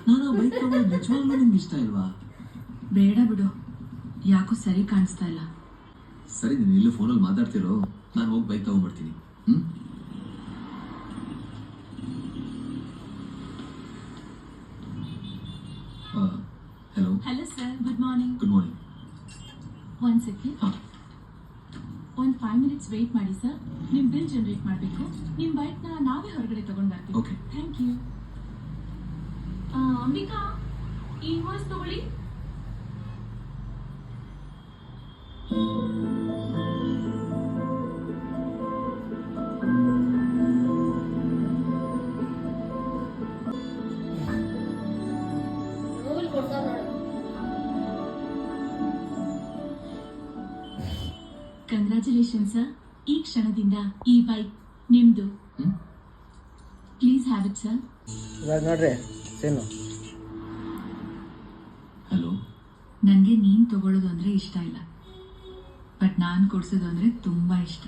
ನಾನು ಬೈಕ್ ತಗೊಳ್ಳೋದು ನಿಜವಾಗ್ಲೂ ನಿಮ್ಗೆ ಇಷ್ಟ ಇಲ್ವಾ? ಬೇಡ ಬಿಡು, ಯಾಕೋ ಸರಿ ಕಾಣಿಸ್ತಾ ಇಲ್ಲ. ಸರಿ, ನೀನು ಇಲ್ಲೂ ಫೋನಲ್ಲಿ ಮಾತಾಡ್ತಿರೋ, ನಾನು ಹೋಗಿ ಬೈಕ್ ತಗೊಂಡ್ಬರ್ತೀನಿ. Hello. Hello sir, good morning. Good morning. 1 second. ಒಂದು 5 minutes ವೇಟ್ ಮಾಡಿ ಸರ್. ನಿಮ್ಮ ಬಿಲ್ ಜನರೇಟ್ ಮಾಡಬೇಕು. ನಿಮ್ಮ ಬೈಕ್ನ ನಾವೇ ಹೊರಗಡೆ ತಗೊಂಡು ಬರ್ತೀವಿ. Okay, thank you. ಅಂಬಿಕಾ, ಈ ಇನ್ವಾಯ್ಸ್ ತಗೊಳ್ಳಿ. Congratulation sir. ಈ ಕ್ಷಣದಿಂದ ಈ ಬೈಕ್ ನಿಮ್ದು. Please have it sir. ಇವಾಗ ನೋಡ್ರಿ ಸೇನು. ಹಲೋ. ನನಗೆ ನೀನು ತಗೊಳ್ಳೋದು ಅಂದರೆ ಇಷ್ಟ ಇಲ್ಲ, ಬಟ್ ನಾನು ಕೊಡ್ಸೋದು ಅಂದರೆ ತುಂಬ ಇಷ್ಟ.